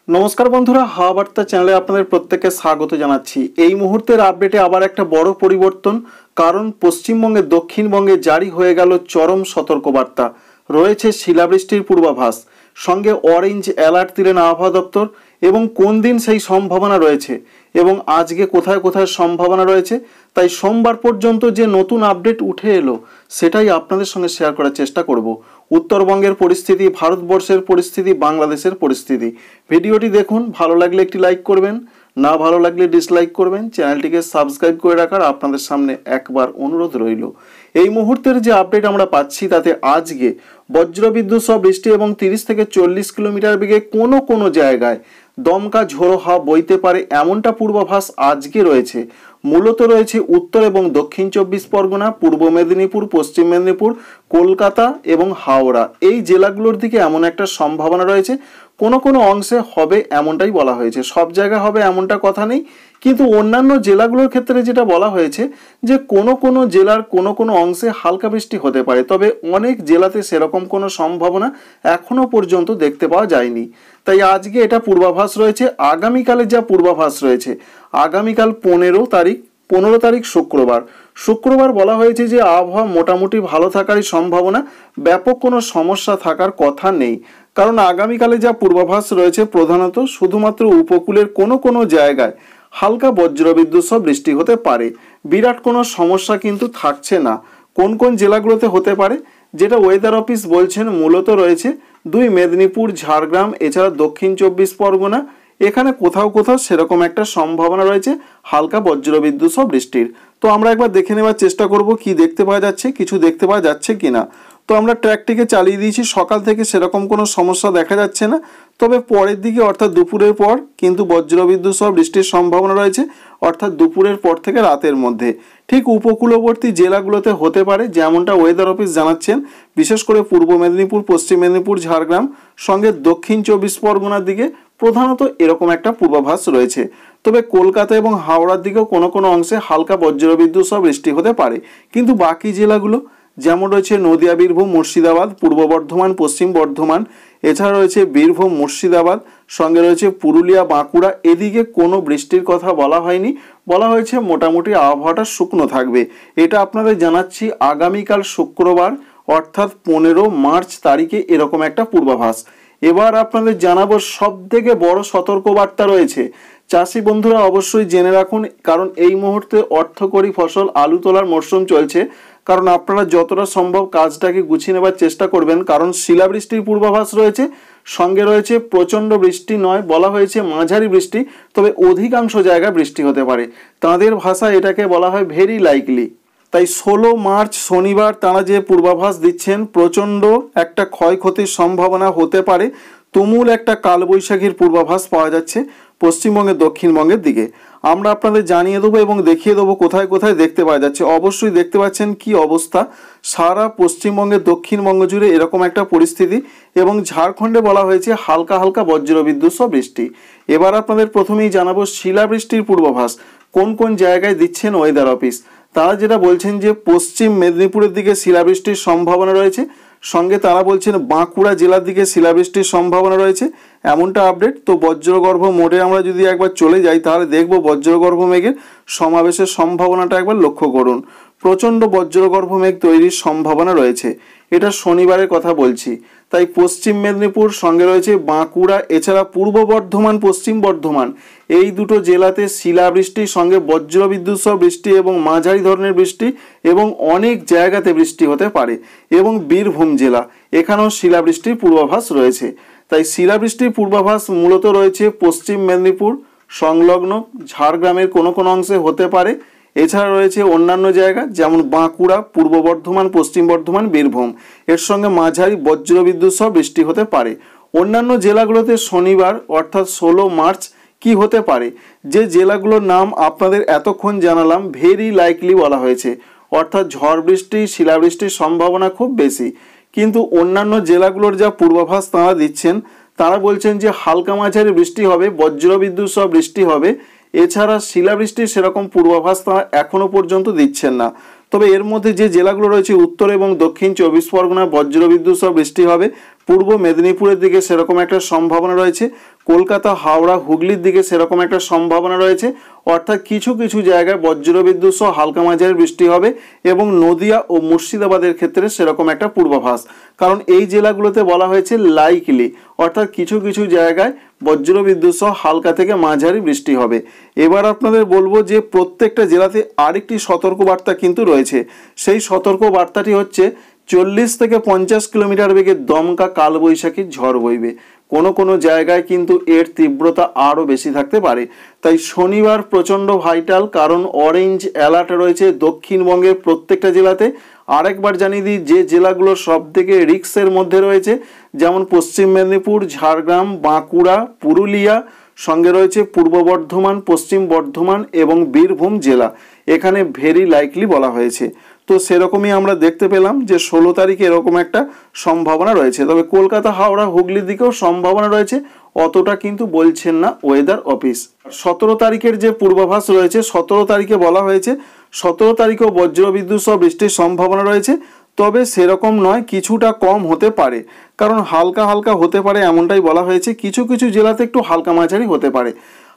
নমস্কার বন্ধুরা, হাওয়া বার্তা চ্যানেলে আপনাদের প্রত্যেককে স্বাগত জানাচ্ছি। এই মুহূর্তের আপডেটে আবার একটা বড় পরিবর্তন, কারণ পশ্চিমবঙ্গে দক্ষিণবঙ্গে জারি হয়ে গেল চরম সতর্কবার্তা। রয়েছে শিলাবৃষ্টির পূর্বাভাস, সঙ্গে অরেঞ্জ অ্যালার্ট দিলেন আবহাওয়া দপ্তর। এবং কোন দিন সেই সম্ভাবনা রয়েছে এবং আজকে কোথায় কোথায় সম্ভাবনা রয়েছে, তাই সোমবার পর্যন্ত যে নতুন আপডেট উঠে এলো সেটাই আপনাদের সঙ্গে শেয়ার করার চেষ্টা করব। উত্তরবঙ্গের পরিস্থিতি, ভারতবর্ষের পরিস্থিতি, বাংলাদেশের পরিস্থিতি। ভিডিওটি দেখুন, ভালো লাগলে একটি লাইক করবেন, না ভালো লাগলে ডিসলাইক করবেন। চ্যানেলটিকে সাবস্ক্রাইব করে রাখার আপনাদের সামনে একবার অনুরোধ রইল। এই মুহূর্তের যে আপডেট আমরা পাচ্ছি তাতে আজকে বজ্রবিদ্যুৎ সহ বৃষ্টি এবং 30 থেকে 40 কিলোমিটার বেগে কোনো কোনো জায়গায় দমকা ঝোড়ো হাওয়া বইতে পারে এমনটা পূর্বাভাস আজকে রয়েছে। মূলত রয়েছে উত্তর এবং দক্ষিণ 24 পরগনা, পূর্ব মেদিনীপুর, পশ্চিম মেদিনীপুর, কলকাতা এবং হাওড়া, এই জেলাগুলোর দিকে এমন একটা সম্ভাবনা রয়েছে। কোনো কোনো অংশে হবে এমনটাই বলা হয়েছে, সব জায়গায় হবে এমনটা কথা নেই, কিন্তু অন্যান্য জেলাগুলোর ক্ষেত্রে যেটা বলা হয়েছে যে কোনো কোনো জেলার কোনো কোনো অংশে হালকা বৃষ্টি হতে পারে, তবে অনেক জেলাতে সেরকম কোনো সম্ভাবনা এখনো পর্যন্ত দেখতে পাওয়া যায়নি। তাই আজকে এটা পূর্বাভাস রয়েছে। আগামীকালের যা পূর্বাভাস রয়েছে, আগামীকাল 15 তারিখ শুক্রবার বলা হয়েছে যে আবহাওয়া মোটামুটি ভালো থাকারই সম্ভাবনা, ব্যাপক কোনো সমস্যা থাকার কথা নেই। কারণ আগামীকালে যা পূর্বাভাস রয়েছে প্রধানত শুধুমাত্র উপকূলের কোনো কোনো জায়গায় হালকা বজ্রবিদ্যুৎ সহ বৃষ্টি হতে পারে, বিরাট কোনো সমস্যা কিন্তু থাকছে না। কোন কোন জেলাগুলোতে হতে পারে যেটা ওয়েদার অফিস বলছেন, মূলত রয়েছে 2 মেদিনীপুর, ঝাড়গ্রাম, এছাড়া দক্ষিণ 24 পরগনা। এখানে কোথাও কোথাও সেরকম একটা সম্ভাবনা রয়েছে হালকা বজ্রবিদ্যুৎ সহ বৃষ্টির। তো আমরা একবার দেখে নেওয়ার চেষ্টা করব কি দেখতে পাওয়া যাচ্ছে, কিছু দেখতে পাওয়া যাচ্ছে কিনা। তো আমরা ট্র্যাকটিকে চালিয়ে দিয়েছি, সকাল থেকে সেরকম কোনো সমস্যা দেখা যাচ্ছে না, তবে পরের দিকে অর্থাৎ দুপুরের পর কিন্তু বজ্রবিদ্যুৎ সহ বৃষ্টির সম্ভাবনা রয়েছে, অর্থাৎ দুপুরের পর থেকে রাতের মধ্যে। ঠিক উপকূলবর্তী জেলাগুলোতে হতে পারে, যেমনটা ওয়েদার অফিস জানাচ্ছেন, বিশেষ করে পূর্ব মেদিনীপুর, পশ্চিম মেদিনীপুর, ঝাড়গ্রাম, সঙ্গে দক্ষিণ 24 পরগনার দিকে প্রধানত এরকম একটা পূর্বাভাস রয়েছে। তবে কলকাতা এবং হাওড়ার দিকেও কোনো কোনো অংশে হালকা বজ্রবিদ্যুৎ সহ বৃষ্টি হতে পারে, কিন্তু বাকি জেলাগুলো যেমন রয়েছে নদিয়া, বীরভূম, মুর্শিদাবাদ, পূর্ব বর্ধমান, পশ্চিম বর্ধমান, এছাড়া রয়েছে বীরভূম, মুর্শিদাবাদ, সঙ্গে রয়েছে পুরুলিয়া, বাঁকুড়া, এদিকে কোনো বৃষ্টির কথা বলা হয়নি। বলা হয়েছে মোটামুটি আবহাওয়াটা শুকনো থাকবে। এটা আপনাদের জানাচ্ছি আগামীকাল শুক্রবার অর্থাৎ 15 মার্চ তারিখে এরকম একটা পূর্বাভাস। এবার আপনাদের জানাবো সব থেকে বড় সতর্কবার্তা রয়েছে। চাষি বন্ধুরা অবশ্যই জেনে রাখুন, কারণ এই মুহূর্তে অর্থকরী ফসল আলু তোলার মরশুম চলছে। কারণ আপনারা যতটা সম্ভব কাজটাকে গুছিয়ে নেবার চেষ্টা করবেন, কারণ শিলাবৃষ্টির পূর্বাভাস রয়েছে, সঙ্গে রয়েছে প্রচণ্ড বৃষ্টি নয়, বলা হয়েছে মাঝারি বৃষ্টি, তবে অধিকাংশ জায়গায় বৃষ্টি হতে পারে। তাদের ভাষায় এটাকে বলা হয় ভেরি লাইকলি। তাই 16 মার্চ শনিবার তারা যে পূর্বাভাস দিচ্ছেন, প্রচণ্ড একটা ক্ষয়ক্ষতির সম্ভাবনা হতে পারে। তুমুল একটা কালবৈশাখীর পূর্বাভাস পাওয়া যাচ্ছে পশ্চিমবঙ্গের দক্ষিণবঙ্গের দিকে। আমরা আপনাদের জানিয়ে দেবো এবং দেখিয়ে দেবো কোথায় কোথায় দেখতে পাওয়া যাচ্ছে। অবশ্যই দেখতে পাচ্ছেন কি অবস্থা, সারা পশ্চিমবঙ্গের দক্ষিণবঙ্গ জুড়ে এরকম একটা পরিস্থিতি, এবং ঝাড়খণ্ডে বলা হয়েছে হালকা হালকা বজ্রবিদ্যুৎ সহ বৃষ্টি। এবার আপনাদের প্রথমেই জানাবো শিলাবৃষ্টির পূর্বাভাস কোন কোন জায়গায় দিচ্ছেন ওয়েদার অফিস। তারা যেটা বলছেন যে পশ্চিম মেদিনীপুরের দিকে শিলাবৃষ্টির সম্ভাবনা রয়েছে, সঙ্গে তারা বলছেন বাঁকুড়া জেলার দিকে শিলাবৃষ্টির সম্ভাবনা রয়েছে, এমনটা আপডেট। তো বজ্রগর্ভ মোডে আমরা যদি একবার চলে যাই তাহলে দেখব বজ্রগর্ভ মেঘের সমাবেশের সম্ভাবনাটা একবার লক্ষ্য করুন। প্রচণ্ড বজ্রগর্ভ মেঘ তৈরির সম্ভাবনা রয়েছে, এটা শনিবারের কথা বলছি। তাই পশ্চিম মেদিনীপুর, সঙ্গে রয়েছে বাঁকুড়া, এছাড়া পূর্ব বর্ধমান, পশ্চিম বর্ধমান, এই দুটো জেলাতে শিলাবৃষ্টির সঙ্গে বজ্রবিদ্যুৎ সহ বৃষ্টি এবং মাঝারি ধরনের বৃষ্টি এবং অনেক জায়গাতে বৃষ্টি হতে পারে। এবং বীরভূম জেলা, এখানেও শিলাবৃষ্টির পূর্বাভাস রয়েছে। তাই শিলাবৃষ্টির পূর্বাভাস মূলত রয়েছে পশ্চিম মেদিনীপুর সংলগ্ন ঝাড়গ্রামের কোনো কোনো অংশে হতে পারে, এছাড়া রয়েছে অন্যান্য জায়গা যেমন বাঁকুড়া, পূর্ব বর্ধমান, পশ্চিম বর্ধমান, বীরভূম, এর সঙ্গে মাঝারি বজ্রবিদ্যুৎ সহ বৃষ্টি হতে পারে। অন্যান্য জেলাগুলোতে শনিবার অর্থাৎ 16 মার্চ কি হতে পারে, যে জেলাগুলোর নাম আপনাদের এতক্ষণ জানালাম ভেরি লাইকলি বলা হয়েছে, অর্থাৎ ঝড় বৃষ্টি, শিলাবৃষ্টির সম্ভাবনা খুব বেশি। কিন্তু অন্যান্য জেলাগুলোর যা পূর্বাভাস তারা দিচ্ছেন, তারা বলছেন যে হালকা মাঝারি বৃষ্টি হবে, বজ্রবিদ্যুৎ সহ বৃষ্টি হবে, এছাড়া শিলাবৃষ্টির সেরকম পূর্বাভাস তারা এখনো পর্যন্ত দিচ্ছেন না। তবে এর মধ্যে যে জেলাগুলো রয়েছে উত্তর এবং দক্ষিণ 24 পরগনা বজ্রবিদ্যুৎ সহ বৃষ্টি হবে, পূর্ব মেদিনীপুরের দিকে সেরকম একটা সম্ভাবনা রয়েছে, কলকাতা হাওড়া হুগলির দিকে সেরকম একটা সম্ভাবনা রয়েছে। অর্থাৎ কিছু কিছু জায়গায় বজ্রবিদ্যুৎ সহ হালকা মাঝারি বৃষ্টি হবে এবং নদিয়া ও মুর্শিদাবাদের ক্ষেত্রে সেরকম একটা পূর্বাভাস, কারণ এই জেলাগুলোতে বলা হয়েছে লাইকলি, অর্থাৎ কিছু কিছু জায়গায় বজ্রবিদ্যুৎ সহ হালকা থেকে মাঝারি বৃষ্টি হবে। এবার আপনাদের বলবো যে প্রত্যেকটা জেলাতে আরেকটি সতর্কবার্তা কিন্তু রয়েছে। সেই সতর্কবার্তাটি হচ্ছে 40 থেকে 50 কিলোমিটার বেগে দমকা কালবৈশাখী ঝড় বইবে। কোনো কোনো জায়গায় কিন্তু এর তীব্রতা আরও বেশি থাকতে পারে। তাই শনিবার প্রচণ্ড ভাইটাল, কারণ অরেঞ্জ অ্যালার্ট রয়েছে দক্ষিণবঙ্গের প্রত্যেকটা জেলাতে। আরেকবার জানিয়ে দিই যে জেলাগুলো সব থেকে রিস্কের মধ্যে রয়েছে, যেমন পশ্চিম মেদিনীপুর, ঝাড়গ্রাম, বাঁকুড়া, পুরুলিয়া, সঙ্গে রয়েছে পূর্ব বর্ধমান, পশ্চিম বর্ধমান এবং বীরভূম জেলা। এখানে ভেরি লাইকলি বলা হয়েছে। তো সেরকমই আমরা দেখতে পেলাম যে 16 তারিখে এরকম একটা সম্ভাবনা রয়েছে। তবে কলকাতা হাওড়া হুগলির দিকেও সম্ভাবনা রয়েছে, অতটা কিন্তু বলছেন না ওয়েদার অফিস। 17 তারিখের যে পূর্বাভাস রয়েছে, 17 তারিখে বলা হয়েছে 17 তারিখেও বজ্রবিদ্যুৎ সহ বৃষ্টির সম্ভাবনা রয়েছে, তবে সেরকম নয়, কিছুটা কম হতে পারে, কারণ হালকা হালকা হতে পারে এমনটাই বলা হয়েছে। কিছু কিছু জেলাতে একটু হালকা মাঝারি হতে পারে।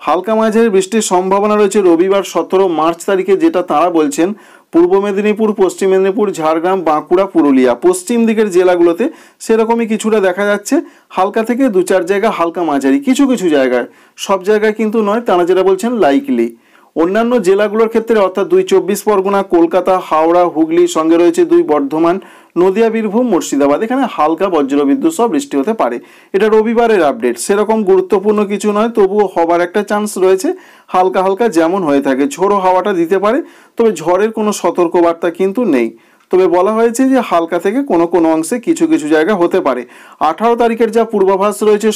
হালকা মাঝারি বৃষ্টির সম্ভাবনা রয়েছে রবিবার 17 মার্চ তারিখে, যেটা তারা বলছেন পূর্ব মেদিনীপুর, পশ্চিম মেদিনীপুর, ঝাড়গ্রাম, বাঁকুড়া, পুরুলিয়া, পশ্চিম দিকের জেলাগুলোতে সেরকমই কিছুটা দেখা যাচ্ছে। হালকা থেকে 2-4 জায়গা হালকা মাঝারি, কিছু কিছু জায়গায়, সব জায়গায় কিন্তু নয়, তারা যেটা বলছেন লাইকলি। অন্যান্য জেলাগুলোর ক্ষেত্রে অর্থাৎ 2 24 পরগনা, কলকাতা, হাওড়া, হুগলি, সঙ্গে রয়েছে 2 বর্ধমান, নদিয়া, বীরভূম, মুর্শিদাবাদ, এখানে হালকা বজ্রবিদ্যুৎ সহ বৃষ্টি হতে পারে। এটা রবিবারের আপডেট, সেরকম গুরুত্বপূর্ণ কিছু নয়, তবুও হবার একটা চান্স রয়েছে। হালকা হালকা যেমন হয়ে থাকে, ঝোড়ো হাওয়াটা দিতে পারে, তবে ঝড়ের কোনো সতর্কবার্তা কিন্তু নেই। তবে বলা হয়েছে যে হালকা থেকে কোনো কোনো অংশে কিছু কিছু জায়গা হতে পারে। 18 তারিখের যা পূর্বাভাস রয়েছে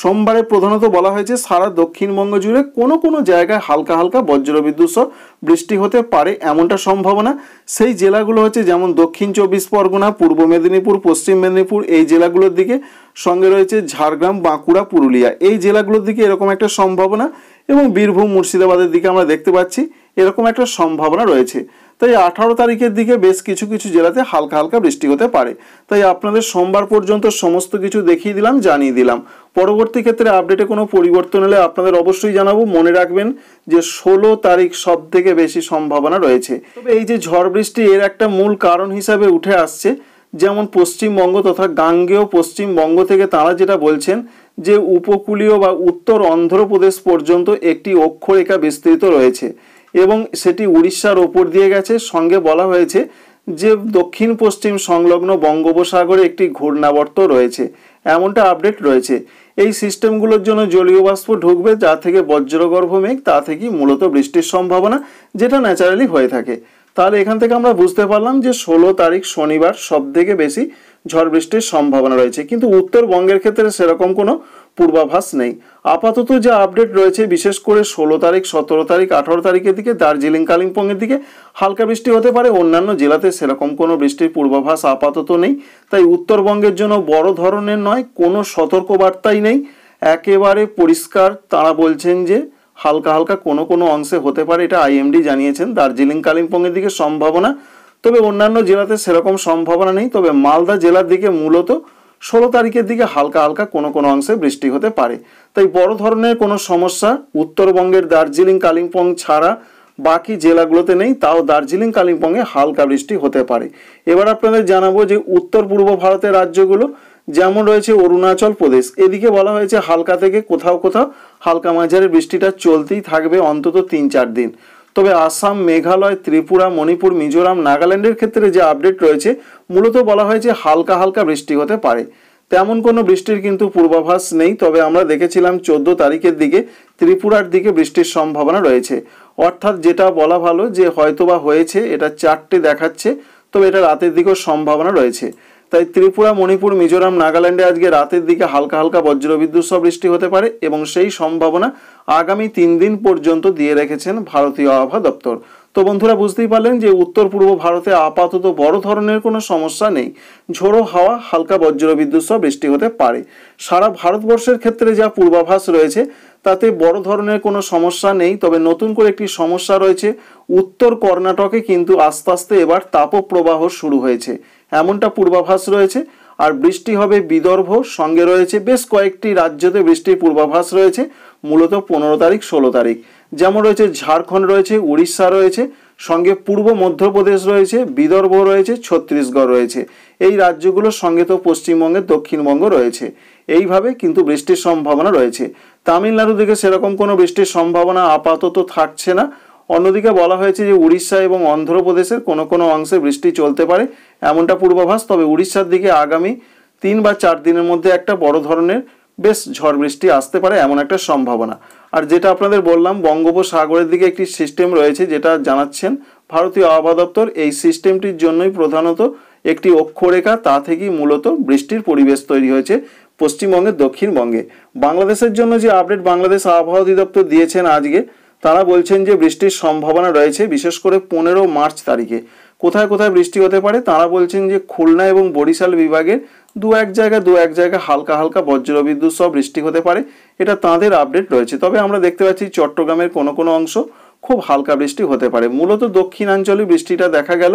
সোমবারে প্রধানত বলা হয়েছে সারা দক্ষিণবঙ্গ জুড়ে কোনো কোনো জায়গায় হালকা হালকা বজ্রবিদ্যুৎ সহ বৃষ্টি হতে পারে, এমনটা সম্ভাবনা। সেই জেলাগুলো হচ্ছে যেমন দক্ষিণ 24 পরগনা, পূর্ব মেদিনীপুর, পশ্চিম মেদিনীপুর, এই জেলাগুলোর দিকে, সঙ্গে রয়েছে ঝাড়গ্রাম, বাঁকুড়া, পুরুলিয়া, এই জেলাগুলোর দিকে এরকম একটা সম্ভাবনা, এবং বীরভূম, মুর্শিদাবাদের দিকে আমরা দেখতে পাচ্ছি এরকম একটা সম্ভাবনা রয়েছে। তাই 18 তারিখের দিকে বেশ কিছু কিছু জেলাতে হালকা হালকা বৃষ্টি হতে পারে। তাই আপনাদের সোমবার পর্যন্ত সমস্ত কিছু দেখিয়ে দিলাম, জানিয়ে দিলাম। পরবর্তী ক্ষেত্রে আপডেটে কোনো পরিবর্তন হলে আপনাদের অবশ্যই জানাবো। মনে রাখবেন যে 16 তারিখ সব থেকে বেশি সম্ভাবনা রয়েছে। তবে এই যে ঝড় বৃষ্টি, এর একটা মূল কারণ হিসাবে উঠে আসছে যেমন পশ্চিমবঙ্গ তথা গাঙ্গেয় পশ্চিমবঙ্গ থেকে তারা যেটা বলছেন যে উপকূলীয় বা উত্তর অন্ধ্রপ্রদেশ পর্যন্ত একটি অক্ষরেখা বিস্তৃত রয়েছে এবং সেটি উড়িষ্যার ওপর দিয়ে গেছে। সঙ্গে বলা হয়েছে যে দক্ষিণ পশ্চিম সংলগ্ন বঙ্গোপসাগরে একটি ঘূর্ণাবর্ত রয়েছে, এমনটা আপডেট রয়েছে। এই সিস্টেমগুলোর জন্য জলীয় বাষ্প ঢুকবে, যা থেকে বজ্রগর্ভ মেঘ, তা থেকেই মূলত বৃষ্টির সম্ভাবনা, যেটা ন্যাচারালি হয়ে থাকে। তাহলে এখান থেকে আমরা বুঝতে পারলাম যে 16 তারিখ শনিবার সব থেকে বেশি ঝড় বৃষ্টির সম্ভাবনা রয়েছে, কিন্তু উত্তরবঙ্গের ক্ষেত্রে সেরকম কোনো পূর্বাভাস নেই। আপাতত যে আপডেট রয়েছে, বিশেষ করে 16 তারিখ, 17 তারিখ, 18 তারিখের দিকে দার্জিলিং, কালিম্পংয়ের দিকে হালকা বৃষ্টি হতে পারে। অন্যান্য জেলাতে সেরকম কোনো বৃষ্টির পূর্বাভাস আপাতত নেই। তাই উত্তরবঙ্গের জন্য বড় ধরনের নয়, কোনো সতর্কবার্তাই নেই, একেবারে পরিষ্কার। তারা বলছেন যে হালকা হালকা কোনো কোনো অংশে হতে পারে, এটা আইএমডি জানিয়েছেন। দার্জিলিং, কালিম্পংয়ের দিকে সম্ভাবনা, তবে অন্যান্য জেলাতে সেরকম সম্ভাবনা নেই। তবে মালদা জেলার দিকে মূলত 16 তারিখের দিকে হালকা হালকা কোনো কোনো অংশে বৃষ্টি হতে পারে। তাই বড় ধরনের কোনো সমস্যা উত্তরবঙ্গের দার্জিলিং, কালিম্পং ছাড়া বাকি জেলাগুলোতে নেই, তাও দার্জিলিং, কালিম্পংয়ে হালকা বৃষ্টি হতে পারে। এবার আপনাদের জানাবো যে উত্তর পূর্ব ভারতের রাজ্যগুলো যেমন রয়েছে অরুণাচল প্রদেশ, এদিকে বলা হয়েছে হালকা থেকে কোথাও কোথাও হালকা মাঝারি বৃষ্টিটা চলতেই থাকবে অন্তত 3-4 দিন। তবে আসাম, মেঘালয়, ত্রিপুরা, মণিপুর, মিজোরাম, নাগাল্যান্ডের ক্ষেত্রে যে আপডেট রয়েছে মূলত বলা হয়েছে হালকা হালকা বৃষ্টি হতে পারে, তেমন কোনো বৃষ্টির কিন্তু পূর্বাভাস নেই। তবে আমরা দেখেছিলাম 14 তারিখের দিকে ত্রিপুরার দিকে বৃষ্টির সম্ভাবনা রয়েছে, অর্থাৎ যেটা বলা ভালো যে হয়তোবা হয়েছে, এটা 4টে দেখাচ্ছে, তবে এটা রাতের দিকেও সম্ভাবনা রয়েছে। তাই ত্রিপুরা, মণিপুর, মিজোরাম, নাগাল্যান্ডে আজকে রাতের দিকে হালকা হালকা বজ্রবিদ্যুৎ সহ বৃষ্টি হতে পারে এবং সেই সম্ভাবনা আগামী 3 দিন পর্যন্ত দিয়ে রেখেছেন ভারতীয় আবহাওয়া দপ্তর। তো বন্ধুরা বুঝতেই পারলেন যে উত্তর পূর্ব ভারতে আপাতত বড় ধরনের কোনো সমস্যা নেই, ঝোড়ো হাওয়া, হালকা বজ্রবিদ্যুৎ সহ বৃষ্টি হতে পারে। সারা ভারতবর্ষের ক্ষেত্রে যা পূর্বাভাস রয়েছে তাতে বড় ধরনের কোনো সমস্যা নেই। তবে নতুন করে একটি সমস্যা রয়েছে, উত্তর কর্ণাটকে কিন্তু আস্তে আস্তে এবার তাপপ্রবাহ শুরু হয়েছে, এমনটা পূর্বাভাস রয়েছে। আর বৃষ্টি হবে বিদর্ভ, সঙ্গে রয়েছে বেশ কয়েকটি রাজ্যতে বৃষ্টির পূর্বাভাস রয়েছে, মূলত 15 তারিখ 16 তারিখ। যেমন রয়েছে ঝাড়খণ্ড রয়েছে, উড়িষ্যা রয়েছে, সঙ্গে পূর্ব মধ্যপ্রদেশ রয়েছে, বিদর্ভ রয়েছে, ছত্তিশগড় রয়েছে। এই রাজ্যগুলোর সঙ্গে তো পশ্চিমবঙ্গের দক্ষিণবঙ্গ রয়েছে। এইভাবে কিন্তু বৃষ্টির সম্ভাবনা রয়েছে। তামিলনাড়ু দিকে সেরকম কোনো বৃষ্টির সম্ভাবনা আপাতত থাকছে না। অন্যদিকে বলা হয়েছে যে উড়িষ্যা এবং অন্ধ্রপ্রদেশের কোনো কোনো অংশে বৃষ্টি চলতে পারে, এমনটা পূর্বাভাস। তবে উড়িষ্যার দিকে আগামী 3 বা 4 দিনের মধ্যে একটা বড় ধরনের বেশ ঝড় বৃষ্টি আসতে পারে, এমন একটা সম্ভাবনা। আর যেটা আপনাদের বললাম, বঙ্গোপসাগরের দিকে একটি সিস্টেম রয়েছে, যেটা জানাচ্ছেন ভারতীয় আবহাওয়া দপ্তর। এই সিস্টেমটির জন্যই প্রধানত একটি অক্ষরেখা, তা থেকেই মূলত বৃষ্টির পরিবেশ তৈরি হয়েছে পশ্চিমবঙ্গের দক্ষিণবঙ্গে। বাংলাদেশের জন্য যে আপডেট বাংলাদেশ আবহাওয়া অধিদপ্তর দিয়েছেন আজকে, তারা বলছেন যে বৃষ্টির সম্ভাবনা রয়েছে বিশেষ করে 15 মার্চ তারিখে। কোথায় কোথায় বৃষ্টি হতে পারে তারা বলছেন যে খুলনা এবং বরিশাল বিভাগের দু এক জায়গায় হালকা হালকা বজ্রবিদ্যুৎ সহ বৃষ্টি হতে পারে, এটা তাদের আপডেট রয়েছে। তবে আমরা দেখতে পাচ্ছি চট্টগ্রামের কোনো কোনো অংশ খুব হালকা বৃষ্টি হতে পারে। মূলত দক্ষিণাঞ্চলে বৃষ্টিটা দেখা গেল।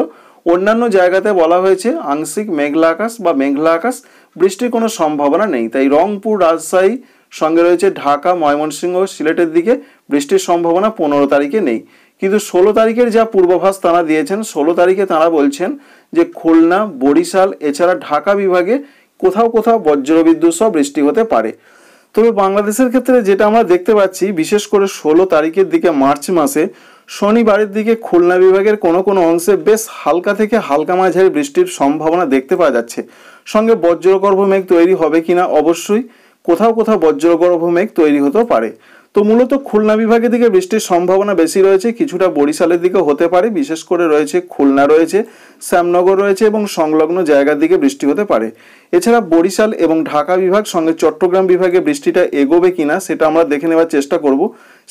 অন্যান্য জায়গাতে বলা হয়েছে আংশিক মেঘলা আকাশ বা মেঘলা আকাশ, বৃষ্টির কোনো সম্ভাবনা নেই। তাই রংপুর, রাজশাহী, সঙ্গে রয়েছে ঢাকা, ময়মনসিংহ, সিলেটের দিকে বৃষ্টির সম্ভাবনা 15 তারিখে নেই। কিন্তু 16 তারিখের যা পূর্বাভাস তারা দিয়েছেন, 16 তারিখে তারা বলছেন যে খুলনা, বরিশাল এছাড়া ঢাকা বিভাগে কোথাও কোথাও বজ্রবিদ্যুৎ সহ বৃষ্টি হতে পারে। তবে বাংলাদেশের ক্ষেত্রে যেটা আমরা দেখতে পাচ্ছি, বিশেষ করে 16 তারিখের দিকে মার্চ মাসে শনিবারের দিকে খুলনা বিভাগের কোনো কোনো অংশে বেশ হালকা থেকে হালকা মাঝারি বৃষ্টির সম্ভাবনা দেখতে পাওয়া যাচ্ছে। সঙ্গে বজ্রগর্ভ মেঘ তৈরি হবে কিনা, অবশ্যই কোথাও কোথাও বজ্রগর্ভ মেঘ তৈরি হতেও পারে। তো মূলত খুলনা বিভাগের দিকে বৃষ্টির সম্ভাবনা বেশি রয়েছে, কিছুটা বরিশালের দিকে হতে পারে। বিশেষ করে রয়েছে খুলনা রয়েছে, শ্যামনগর রয়েছে এবং সংলগ্ন জায়গার দিকে বৃষ্টি হতে পারে। এছাড়া বরিশাল এবং ঢাকা বিভাগ সঙ্গে চট্টগ্রাম বিভাগে বৃষ্টিটা এগোবে কিনা সেটা আমরা দেখে নেওয়ার চেষ্টা করব।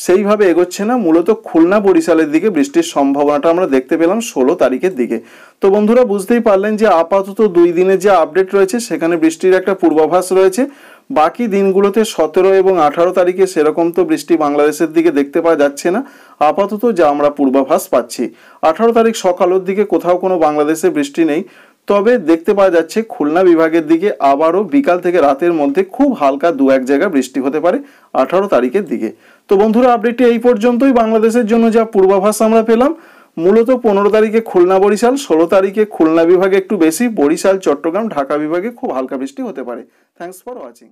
সেইভাবে এগোচ্ছে না, মূলত খুলনা বরিশালের দিকে বৃষ্টির সম্ভাবনাটা আমরা দেখতে পেলাম 16 তারিখের দিকে। তো বন্ধুরা বুঝতেই পারলেন যে আপাতত 2 দিনের যে আপডেট রয়েছে সেখানে বৃষ্টির একটা পূর্বাভাস রয়েছে। বাকি দিনগুলোতে 17 এবং 18 তারিখে সেরকম তো বৃষ্টি বাংলাদেশের দিকে দেখতে পাওয়া যাচ্ছে না। আপাতত যা আমরা পূর্বাভাস পাচ্ছি, 18 তারিখ সকালের দিকে কোথাও কোনো বাংলাদেশে বৃষ্টি নেই। তবে দেখতে পাওয়া যাচ্ছে খুলনা বিভাগের দিকে আবারও বিকাল থেকে রাতের মধ্যে খুব হালকা 2-1 জায়গায় বৃষ্টি হতে পারে 18 তারিখের দিকে। তো বন্ধুরা আপডেটটি এই পর্যন্তই। বাংলাদেশের জন্য যা পূর্বাভাস আমরা পেলাম, মূলত 15 তারিখে খুলনা বরিশাল, 16 তারিখে খুলনা বিভাগে একটু বেশি, বরিশাল, চট্টগ্রাম, ঢাকা বিভাগে খুব হালকা বৃষ্টি হতে পারে। Thanks for watching.